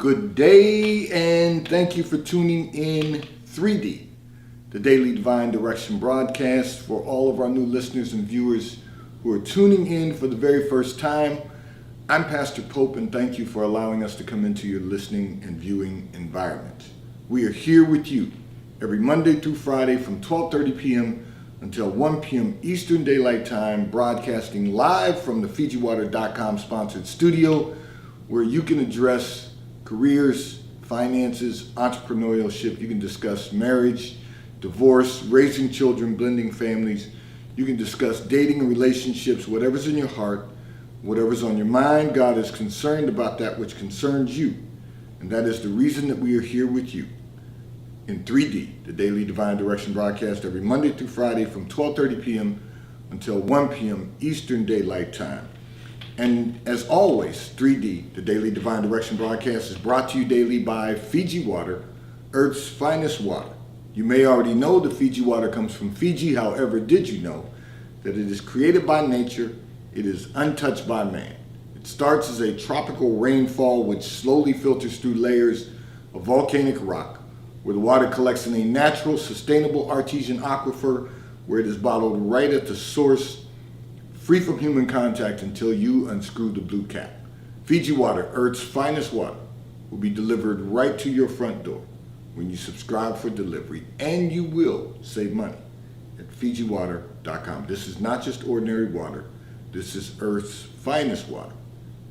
Good day, and thank you for tuning in 3D, the Daily Divine Direction broadcast. For all of our new listeners and viewers who are tuning in for the very first time, I'm Pastor Pope, and thank you for allowing us to come into your listening and viewing environment. We are here with you every Monday through Friday from 12:30 p.m. until 1 p.m. Eastern Daylight Time, broadcasting live from the FijiWater.com sponsored studio, where you can address careers, finances, entrepreneurship. You can discuss marriage, divorce, raising children, blending families. You can discuss dating and relationships, whatever's in your heart, whatever's on your mind. God is concerned about that which concerns you. And that is the reason that we are here with you in 3D, the Daily Divine Direction broadcast, every Monday through Friday from 12:30 p.m. until 1 p.m. Eastern Daylight Time. And as always, 3D, the Daily Divine Direction broadcast, is brought to you daily by Fiji Water, Earth's finest water. You may already know that Fiji water comes from Fiji. However, did you know that it is created by nature? It is untouched by man. It starts as a tropical rainfall which slowly filters through layers of volcanic rock, where the water collects in a natural, sustainable artesian aquifer, where it is bottled right at the source, free from human contact until you unscrew the blue cap. Fiji Water, Earth's finest water, will be delivered right to your front door when you subscribe for delivery, and you will save money at FijiWater.com. This is not just ordinary water. This is Earth's finest water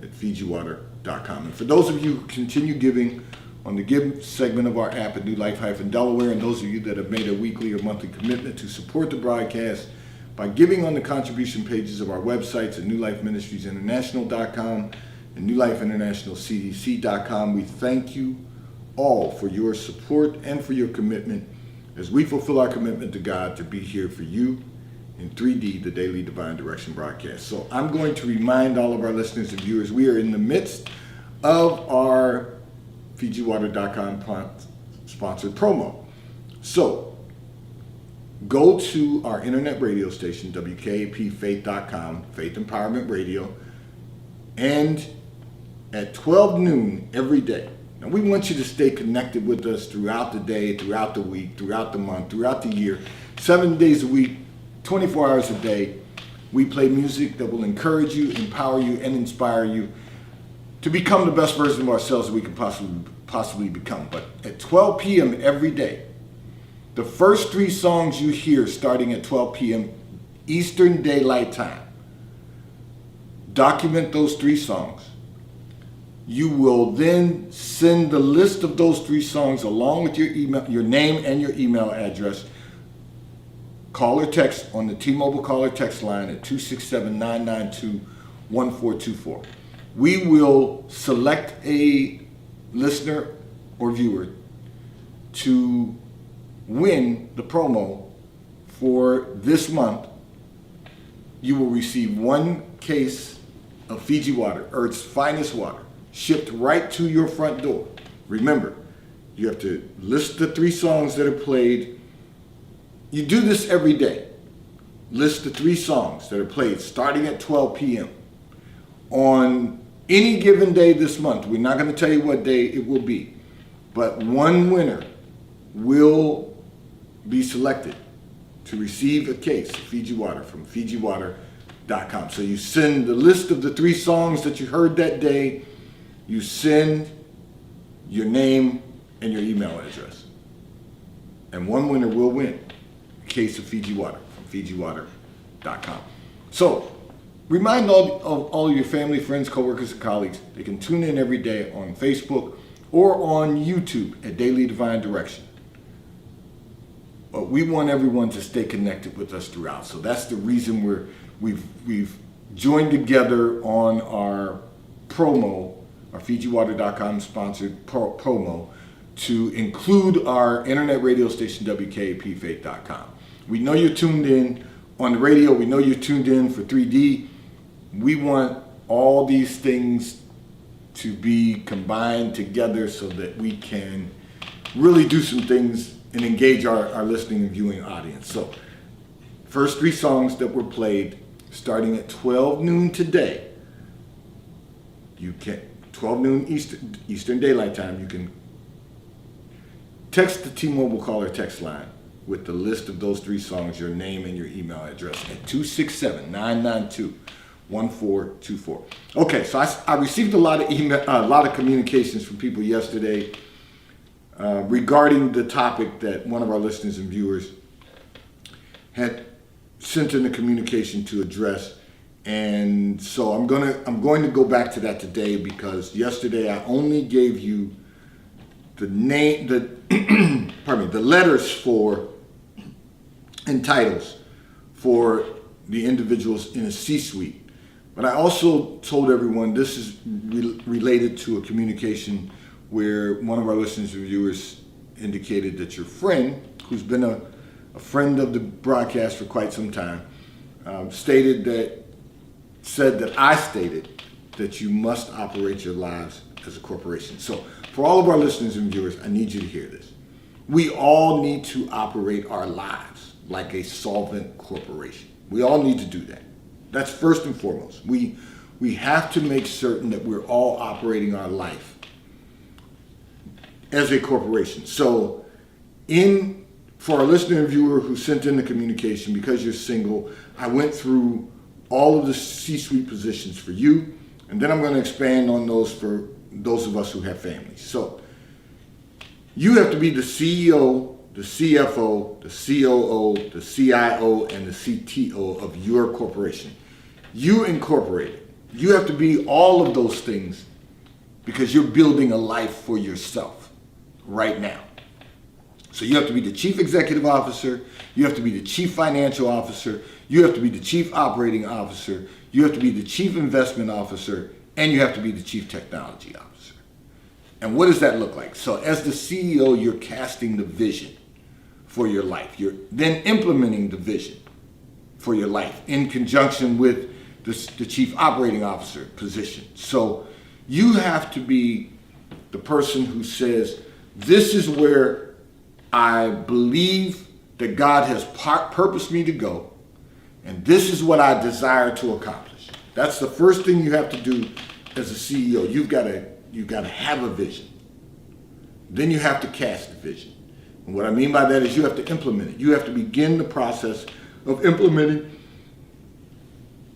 at FijiWater.com. And for those of you who continue giving on the Give segment of our app at New Life-Delaware, and those of you that have made a weekly or monthly commitment to support the broadcast by giving on the contribution pages of our websites at NewLifeMinistriesInternational.com and NewLifeInternationalCDC.com. We thank you all for your support and for your commitment as we fulfill our commitment to God to be here for you in 3D, the Daily Divine Direction broadcast. So I'm going to remind all of our listeners and viewers, we are in the midst of our FijiWater.com sponsored promo. So go to our internet radio station, WKAPFaith.com, Faith Empowerment Radio, and at 12 noon every day. Now, we want you to stay connected with us throughout the day, throughout the week, throughout the month, throughout the year, 7 days a week, 24 hours a day. We play music that will encourage you, empower you, and inspire you to become the best version of ourselves that we can possibly become. But at 12 p.m. every day, the first 3 songs you hear starting at 12 p.m. Eastern Daylight Time, document those 3 songs. You will then send the list of those 3 songs along with your email, your name and your email address. Call or text on the T-Mobile call or text line at 267-992-1424. We will select a listener or viewer to win the promo for this month. You will receive 1 case of Fiji Water, Earth's finest water, shipped right to your front door. Remember, you have to list the 3 songs that are played. You do this every day. List the 3 songs that are played starting at 12 p.m. on any given day this month. We're not going to tell you what day it will be, but 1 winner will be selected to receive a case of Fiji Water from FijiWater.com. So you send the list of the 3 songs that you heard that day. You send your name and your email address, and 1 winner will win a case of Fiji Water from FijiWater.com. So remind all of your family, friends, coworkers, and colleagues they can tune in every day on Facebook or on YouTube at Daily Divine Direction. But we want everyone to stay connected with us throughout. So that's the reason we've joined together on our promo, our FijiWater.com sponsored promo, to include our internet radio station, WKAPFaith.com. We know you're tuned in on the radio. We know you're tuned in for 3D. We want all these things to be combined together so that we can really do some things and engage our listening and viewing audience. So, first 3 songs that were played starting at 12 noon today, you can 12 noon Eastern Daylight Time, you can text the T-Mobile caller text line with the list of those 3 songs, your name and your email address at 267-992-1424. Okay, so I received a lot of communications from people yesterday regarding the topic that one of our listeners and viewers had sent in a communication to address. And so I'm going to go back to that today, because yesterday I only gave you the name, the letters for and titles for the individuals in a C-suite. But I also told everyone this is related to a communication where one of our listeners and viewers indicated that your friend, who's been a friend of the broadcast for quite some time, said that I stated that you must operate your lives as a corporation. So for all of our listeners and viewers, I need you to hear this. We all need to operate our lives like a solvent corporation. We all need to do that. That's first and foremost. We have to make certain that we're all operating our life as a corporation. So for our listener and viewer who sent in the communication, because you're single, I went through all of the C-suite positions for you, and then I'm going to expand on those for those of us who have families. So you have to be the CEO, the CFO, the COO, the CIO, and the CTO of your corporation. You incorporate it. You have to be all of those things because you're building a life for yourself right now. So you have to be the chief executive officer, you have to be the chief financial officer, you have to be the chief operating officer, you have to be the chief investment officer, and you have to be the chief technology officer. And what does that look like? So as the CEO, you're casting the vision for your life. You're then implementing the vision for your life in conjunction with the chief operating officer position. So you have to be the person who says, this is where I believe that God has purposed me to go, and this is what I desire to accomplish. That's the first thing you have to do as a CEO. You've got to have a vision. Then you have to cast the vision. And what I mean by that is you have to implement it. You have to begin the process of implementing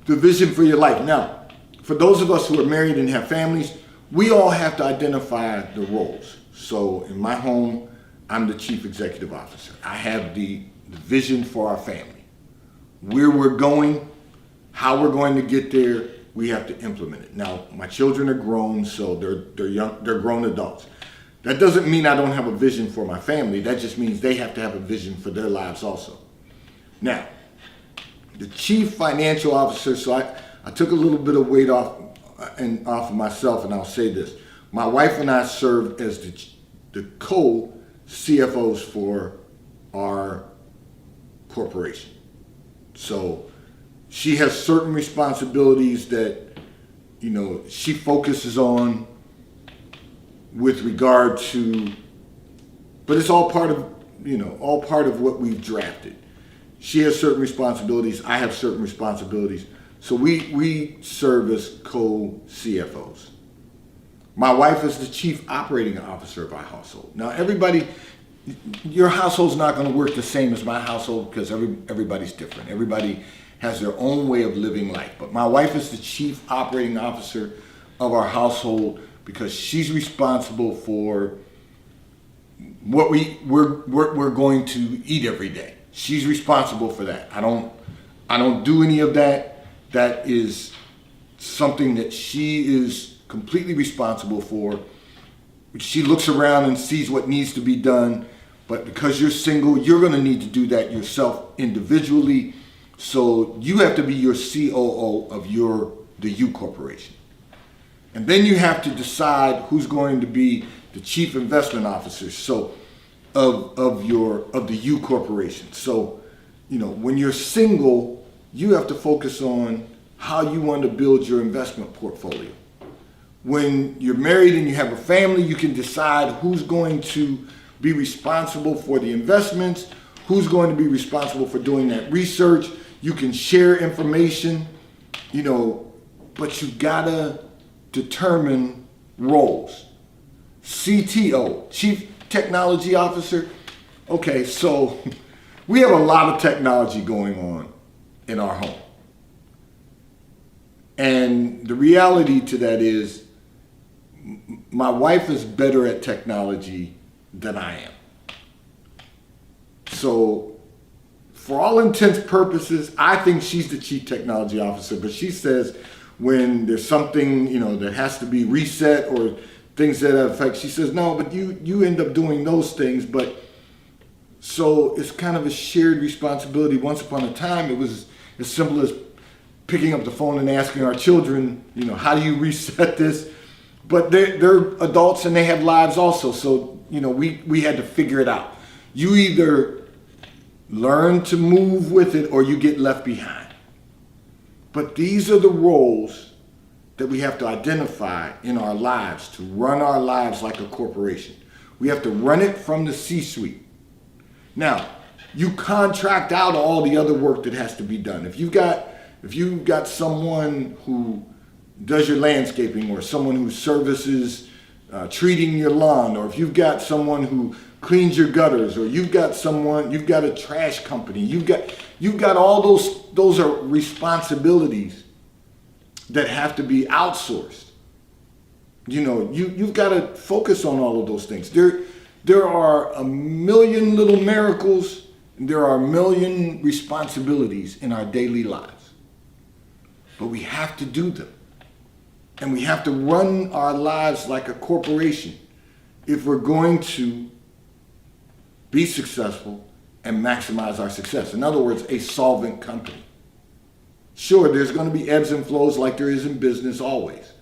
the vision for your life. Now, for those of us who are married and have families, we all have to identify the roles. So in my home, I'm the chief executive officer. I have the vision for our family. Where we're going, how we're going to get there, we have to implement it. Now, my children are grown, so they're grown adults. That doesn't mean I don't have a vision for my family. That just means they have to have a vision for their lives also. Now, the chief financial officer, so I took a little bit of weight off of myself, and I'll say this. My wife and I served as the co-CFOs for our corporation. So she has certain responsibilities that, she focuses on with regard to, but it's all part of, what we've drafted. She has certain responsibilities, I have certain responsibilities. So we serve as co-CFOs. My wife is the chief operating officer of our household. Now your household's not going to work the same as my household because everybody's different. Everybody has their own way of living life. But my wife is the chief operating officer of our household because she's responsible for what we're going to eat every day. She's responsible for that. I don't do any of that. That is something that she is completely responsible for. She looks around and sees what needs to be done, but because you're single, you're going to need to do that yourself individually. So you have to be your COO of the U Corporation. And then you have to decide who's going to be the chief investment officer of the U Corporation. So, when you're single, you have to focus on how you want to build your investment portfolio. When you're married and you have a family, you can decide who's going to be responsible for the investments, who's going to be responsible for doing that research. You can share information, but you gotta determine roles. CTO, Chief Technology Officer. Okay, so we have a lot of technology going on in our home. And the reality to that is my wife is better at technology than I am. So for all intents and purposes, I think she's the Chief Technology Officer, but she says when there's something, that has to be reset or things to that effect, she says, no, but you end up doing those things. But so it's kind of a shared responsibility. Once upon a time, it was as simple as picking up the phone and asking our children, how do you reset this? But they're adults and they have lives also. So, we had to figure it out. You either learn to move with it or you get left behind. But these are the roles that we have to identify in our lives to run our lives like a corporation. We have to run it from the C-suite. Now, you contract out all the other work that has to be done. If you've got someone who does your landscaping, or someone who services treating your lawn, or if you've got someone who cleans your gutters, or you've got a trash company, you've got all those are responsibilities that have to be outsourced. You've got to focus on all of those things. There are a million little miracles, and there are a million responsibilities in our daily lives. But we have to do them. And we have to run our lives like a corporation if we're going to be successful and maximize our success. In other words, a solvent company. Sure, there's going to be ebbs and flows like there is in business always.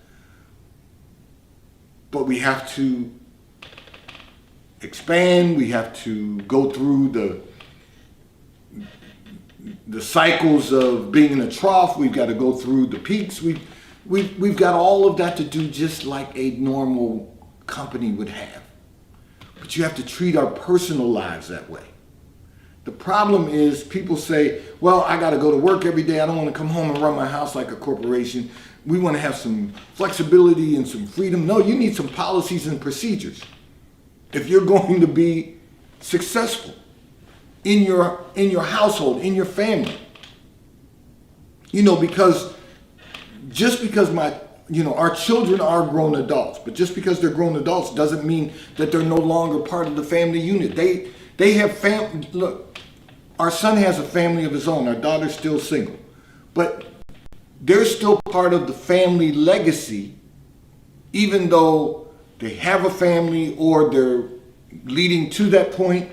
But we have to expand. We have to go through the cycles of being in a trough. We've got to go through the peaks. We've got all of that to do just like a normal company would have. But you have to treat our personal lives that way. The problem is people say, well, I got to go to work every day. I don't want to come home and run my house like a corporation. We want to have some flexibility and some freedom. No, you need some policies and procedures if you're going to be successful in your household, in your family. Because just because our children are grown adults, but just because they're grown adults doesn't mean that they're no longer part of the family unit. They have family. Look, our son has a family of his own. Our daughter's still single, but they're still part of the family legacy, even though they have a family or they're leading to that point.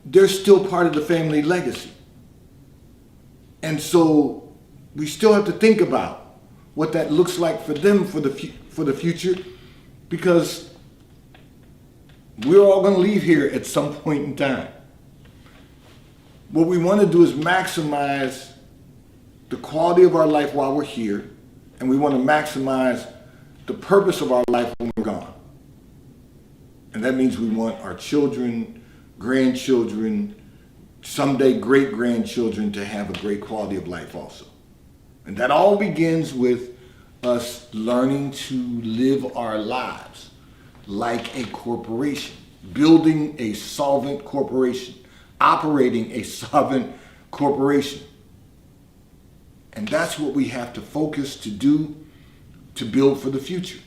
They're still part of the family legacy. And so we still have to think about what that looks like for them for the future, because we're all going to leave here at some point in time. What we want to do is maximize the quality of our life while we're here, and we want to maximize the purpose of our life when we're gone. And that means we want our children, grandchildren, someday great-grandchildren to have a great quality of life also. And that all begins with us learning to live our lives like a corporation, building a solvent corporation, operating a solvent corporation. And that's what we have to focus to do to build for the future.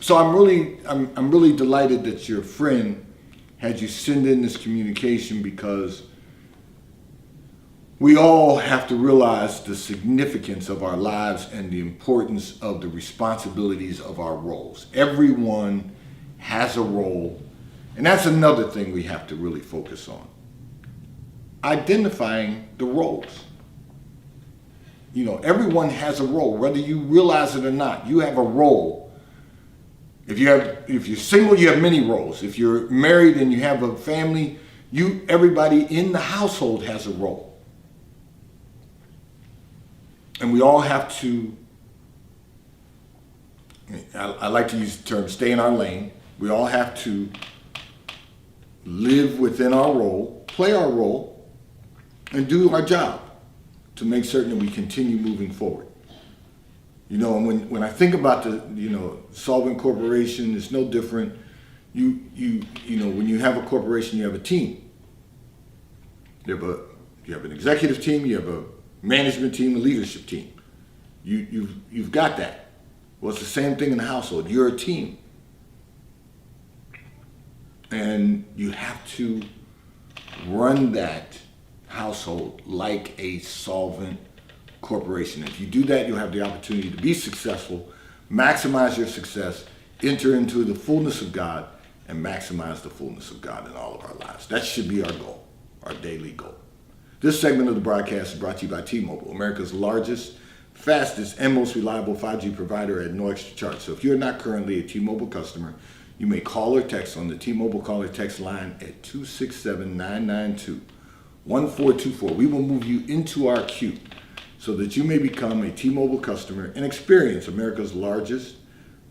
So I'm really delighted that your friend had you send in this communication, because we all have to realize the significance of our lives and the importance of the responsibilities of our roles. Everyone has a role, and that's another thing we have to really focus on. Identifying the roles. Everyone has a role, whether you realize it or not. You have a role. If you're single, you have many roles. If you're married and you have a family, everybody in the household has a role. And we all have to, I like to use the term, stay in our lane. We all have to live within our role, play our role, and do our job to make certain that we continue moving forward. And when I think about the, solvent corporation, it's no different. When you have a corporation, you have a team. You have an executive team, you have a management team, a leadership team. You've got that. Well, it's the same thing in the household. You're a team. And you have to run that household like a solvent corporation. If you do that, you'll have the opportunity to be successful, maximize your success, enter into the fullness of God, and maximize the fullness of God in all of our lives. That should be our goal, our daily goal. This segment of the broadcast is brought to you by T-Mobile, America's largest, fastest, and most reliable 5G provider at no extra charge. So if you're not currently a T-Mobile customer, you may call or text on the T-Mobile call or text line at 267-992-1424. We will move you into our queue so that you may become a T-Mobile customer and experience America's largest,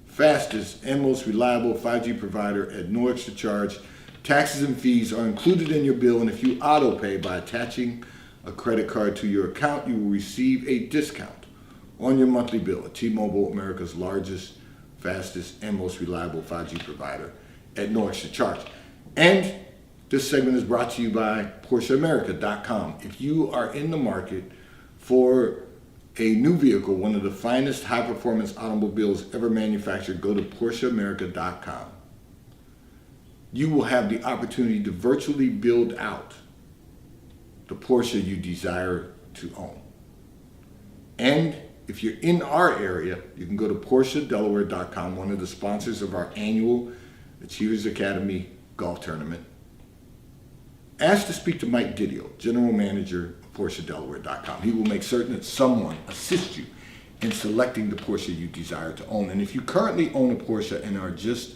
fastest, and most reliable 5G provider at no extra charge. Taxes and fees are included in your bill, and if you auto pay by attaching a credit card to your account, you will receive a discount on your monthly bill. At T-Mobile, America's largest, fastest, and most reliable 5G provider at no extra charge. And this segment is brought to you by PorscheAmerica.com. If you are in the market for a new vehicle, one of the finest high-performance automobiles ever manufactured, go to PorscheAmerica.com. You will have the opportunity to virtually build out the Porsche you desire to own. And if you're in our area, you can go to PorscheDelaware.com, one of the sponsors of our annual Achievers Academy golf tournament. Ask to speak to Mike Didio, General Manager of PorscheDelaware.com. He will make certain that someone assists you in selecting the Porsche you desire to own. And if you currently own a Porsche and are just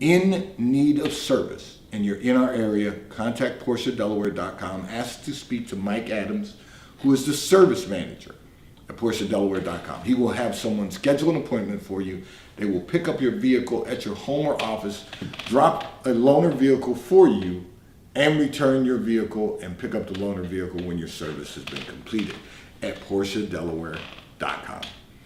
in need of service and you're in our area, contact PorscheDelaware.com. Ask to speak to Mike Adams, who is the service manager at PorscheDelaware.com. He will have someone schedule an appointment for you. They will pick up your vehicle at your home or office, drop a loaner vehicle for you, and return your vehicle and pick up the loaner vehicle when your service has been completed at PorscheDelaware.com.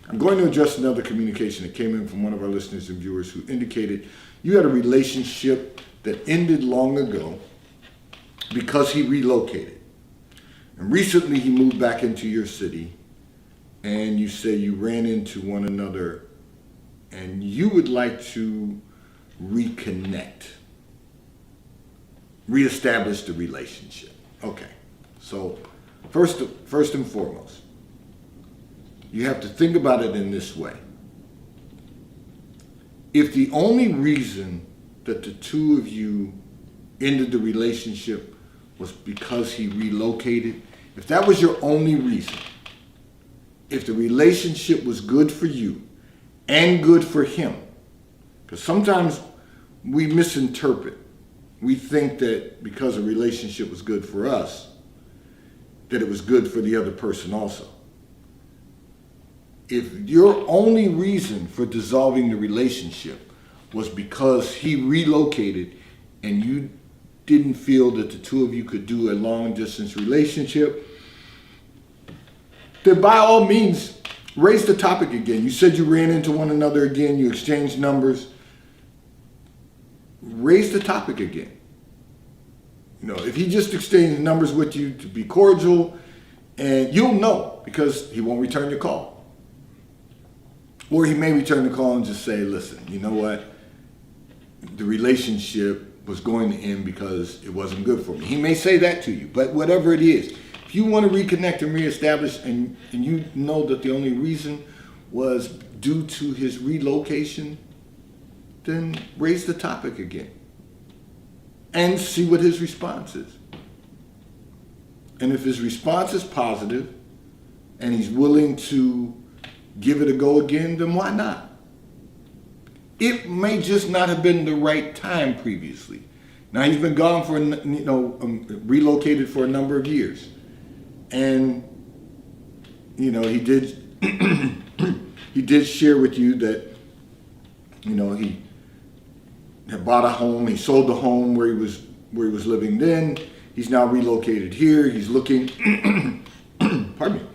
I'm going to address another communication that came in from one of our listeners and viewers who indicated you had a relationship that ended long ago because he relocated. And recently he moved back into your city, and you say you ran into one another and you would like to reconnect, reestablish the relationship. Okay, so first and foremost, you have to think about it in this way. If the only reason that the two of you ended the relationship was because he relocated, if that was your only reason, if the relationship was good for you and good for him, because sometimes we misinterpret. We think that because a relationship was good for us, that it was good for the other person also. If your only reason for dissolving the relationship was because he relocated and you didn't feel that the two of you could do a long distance relationship, then by all means, raise the topic again. You said you ran into one another again, you exchanged numbers. Raise the topic again. If he just exchanged numbers with you to be cordial, and you'll know because he won't return your call. Or he may return the call and just say, listen, you know what? The relationship was going to end because it wasn't good for me. He may say that to you, but whatever it is, if you want to reconnect and reestablish and you know that the only reason was due to his relocation, then raise the topic again and see what his response is. And if his response is positive and he's willing to give it a go again, then why not? It may just not have been the right time previously. Now he's been gone for, relocated for a number of years. And, he did, he did share with you that, he had bought a home. He sold the home where he was living then. He's now relocated here. He's looking, pardon me.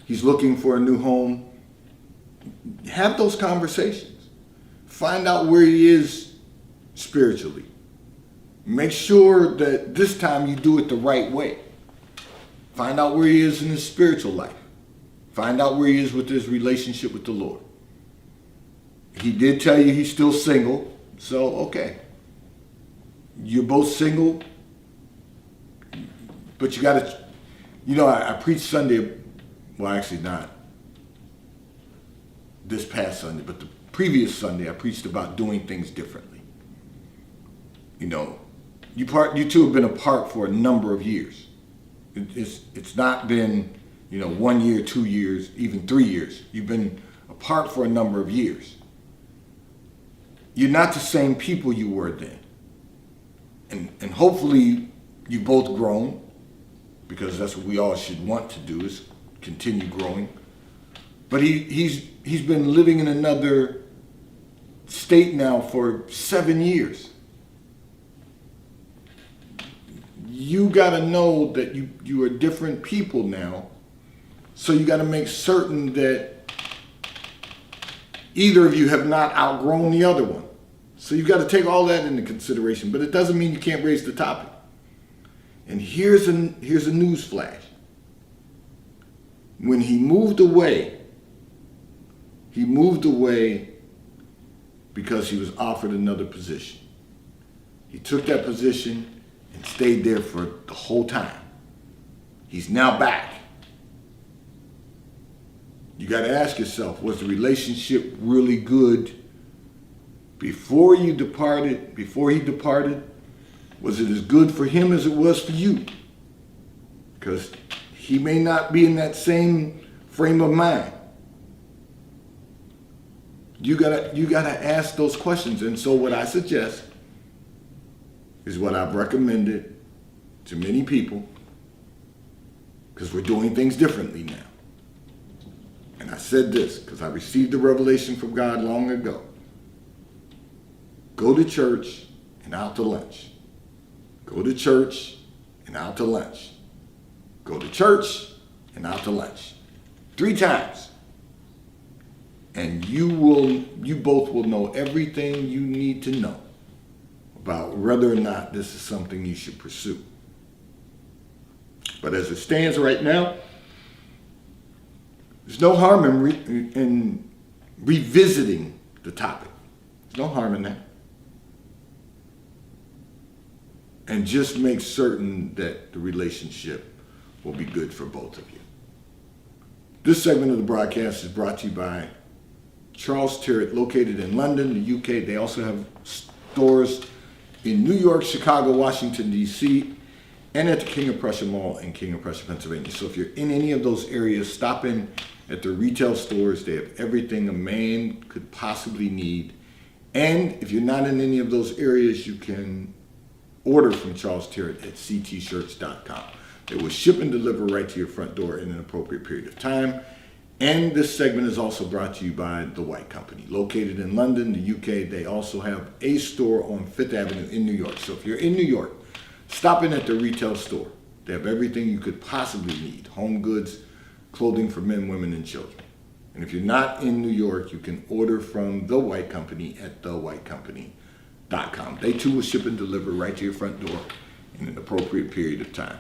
He's looking for a new home have those conversations. Find out where he is spiritually. Make sure that this time you do it the right way. Find out where he is in his spiritual life. Find out where he is with his relationship with the Lord. He did tell you he's still single, so okay. You're both single, but you got to, I preached Sunday, well, actually not this past Sunday, but the previous Sunday, I preached about doing things differently. You two have been apart for a number of years. It's not been, 1 year, 2 years, even 3 years. You've been apart for a number of years. You're not the same people you were then. And hopefully you've both grown, because that's what we all should want to do, is continue growing. But he's been living in another state now for 7 years. You got to know that you are different people now. So you got to make certain that either of you have not outgrown the other one. So you've got to take all that into consideration, but it doesn't mean you can't raise the topic. And here's a news flash. When he moved away because he was offered another position. He took that position and stayed there for the whole time. He's now back. You got to ask yourself, was the relationship really good before he departed? Was it as good for him as it was for you? Because he may not be in that same frame of mind. You gotta ask those questions. And so what I suggest is what I've recommended to many people, because we're doing things differently now. And I said this because I received the revelation from God long ago. Go to church and out to lunch. Go to church and out to lunch. Go to church and out to lunch. 3 times. And you both will know everything you need to know about whether or not this is something you should pursue. But as it stands right now, there's no harm in revisiting the topic. There's no harm in that. And just make certain that the relationship will be good for both of you. This segment of the broadcast is brought to you by Charles Tyrwhitt, located in London, the UK. They also have stores in New York, Chicago, Washington, D.C., and at the King of Prussia Mall in King of Prussia, Pennsylvania. So if you're in any of those areas, stop in at their retail stores. They have everything a man could possibly need. And if you're not in any of those areas, you can order from Charles Tyrwhitt at ctshirts.com. They will ship and deliver right to your front door in an appropriate period of time. And this segment is also brought to you by The White Company, located in London, the UK. They also have a store on 5th Avenue in New York. So if you're in New York, stop in at their retail store. They have everything you could possibly need: home goods, clothing for men, women, and children. And if you're not in New York, you can order from The White Company at thewhitecompany.com. They too will ship and deliver right to your front door in an appropriate period of time.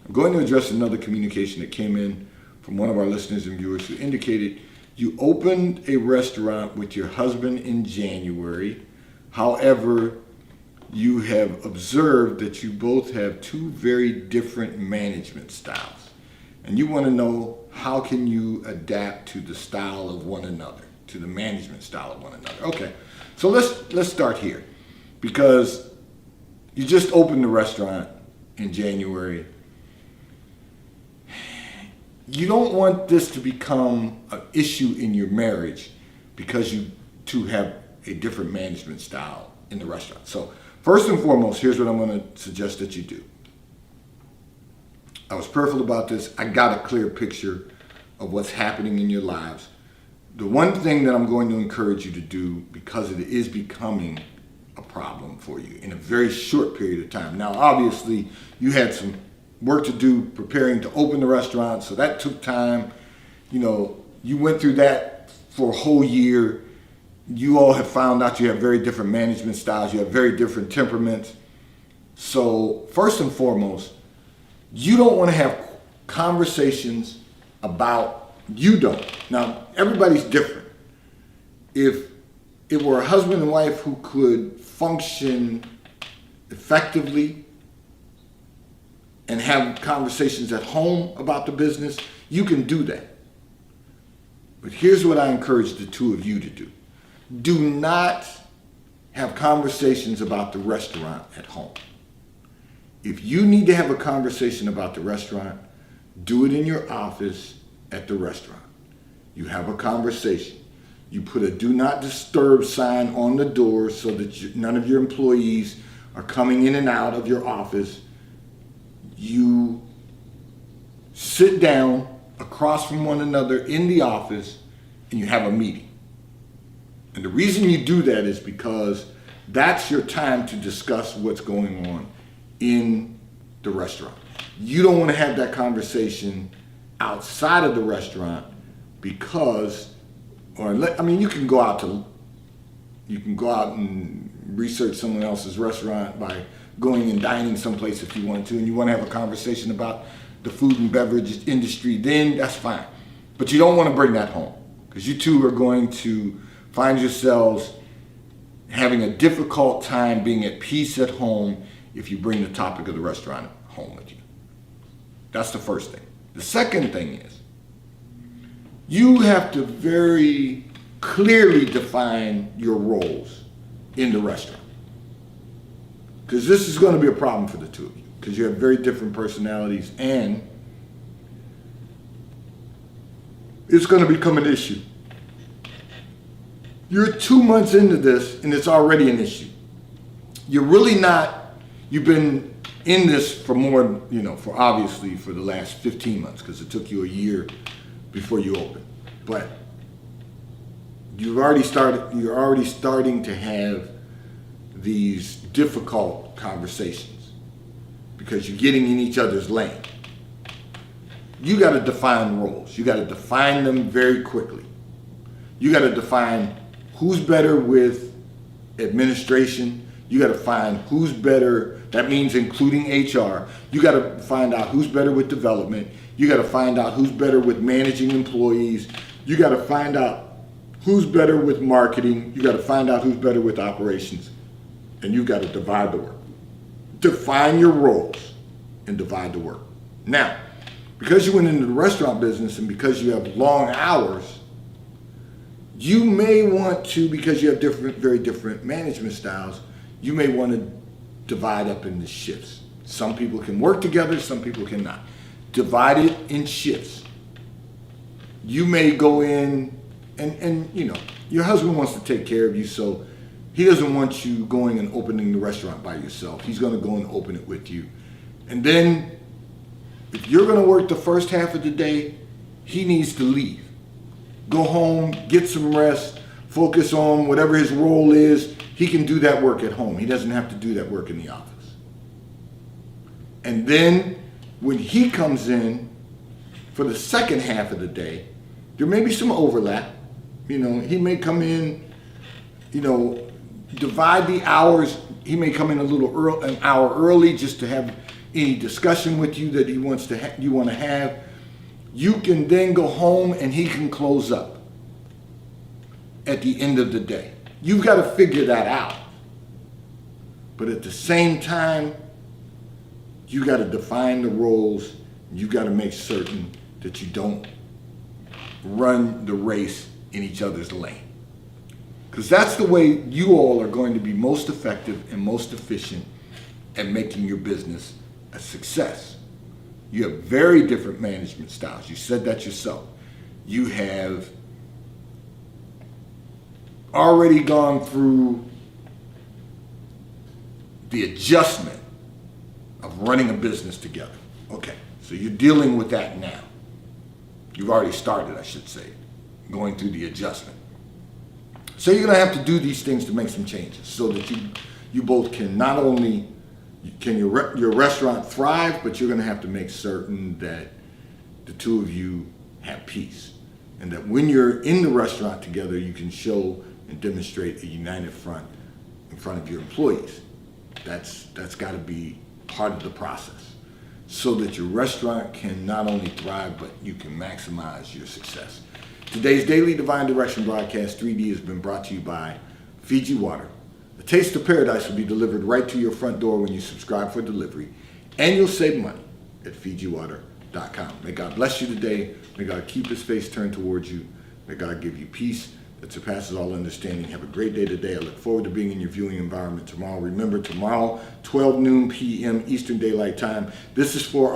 I'm going to address another communication that came in from one of our listeners and viewers who indicated you opened a restaurant with your husband in January. However, you have observed that you both have 2 very different management styles. And you want to know, how can you adapt to the style of one another, to the management style of one another? Okay, so let's start here, because you just opened the restaurant in January. You don't want this to become an issue in your marriage because you two have a different management style in the restaurant. So first and foremost, here's what I'm going to suggest that you do. I was prayerful about this. I got a clear picture of what's happening in your lives. The one thing that I'm going to encourage you to do, because it is becoming a problem for you in a very short period of time. Now, obviously, you had some work to do preparing to open the restaurant, so that took time. You went through that for a whole year. You all have found out you have very different management styles. You have very different temperaments. So first and foremost, you don't want to have conversations about, you don't. Now, everybody's different. If it were a husband and wife who could function effectively and have conversations at home about the business, you can do that. But here's what I encourage the two of you to do. Do not have conversations about the restaurant at home. If you need to have a conversation about the restaurant, do it in your office at the restaurant. You have a conversation. You put a do not disturb sign on the door so that none of your employees are coming in and out of your office. You sit down across from one another in the office and you have a meeting. And the reason you do that is because that's your time to discuss what's going on in the restaurant. You don't want to have that conversation outside of the restaurant because, you can go out and research someone else's restaurant by going and dining someplace if you want to, and you want to have a conversation about the food and beverage industry, then that's fine. But you don't want to bring that home because you two are going to find yourselves having a difficult time being at peace at home if you bring the topic of the restaurant home with you. That's the first thing. The second thing is you have to very clearly define your roles in the restaurant, because this is going to be a problem for the two of you because you have very different personalities and it's going to become an issue. You're 2 months into this and it's already an issue. You've been in this for more, for the last 15 months because it took you a year before you opened. But you're already starting to have these difficult conversations because you're getting in each other's lane. You got to define roles. You got to define them very quickly. You got to define who's better with administration. You got to find who's better. That means including HR. You got to find out who's better with development. You got to find out who's better with managing employees. You got to find out who's better with marketing. You got to find out who's better with operations. And you got to divide the work. Define your roles and divide the work. Now, because you went into the restaurant business and because you have long hours, you may want to, because you have very different management styles, you may want to divide up into shifts. Some people can work together, some people cannot. Divide it in shifts. You may go in and your husband wants to take care of you, so he doesn't want you going and opening the restaurant by yourself. He's going to go and open it with you. And then if you're going to work the first half of the day, he needs to leave. Go home, get some rest, focus on whatever his role is. He can do that work at home. He doesn't have to do that work in the office. And then when he comes in for the second half of the day, there may be some overlap. He may come in, divide the hours. He may come in an hour early just to have any discussion with you that you want to have. You can then go home and he can close up at the end of the day. You've got to figure that out. But at the same time, you got to define the roles. You got to make certain that you don't run the race in each other's lane. Because that's the way you all are going to be most effective and most efficient at making your business a success. You have very different management styles. You said that yourself. You have already gone through the adjustment of running a business together. Okay, so you're dealing with that now. You've already started, I should say, going through the adjustment. So you're going to have to do these things to make some changes so that you both can not only can your restaurant thrive, but you're going to have to make certain that the two of you have peace. and that when you're in the restaurant together, you can show and demonstrate a united front in front of your employees. That's got to be part of the process so that your restaurant can not only thrive, but you can maximize your success. Today's Daily Divine Direction broadcast 3D has been brought to you by Fiji Water. A taste of paradise will be delivered right to your front door when you subscribe for delivery, and you'll save money at FijiWater.com. May God bless you today. May God keep his face turned towards you. May God give you peace that surpasses all understanding. Have a great day today. I look forward to being in your viewing environment tomorrow. Remember, tomorrow, 12 noon p.m. Eastern Daylight Time. This is for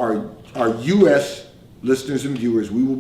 our U.S. listeners and viewers. We will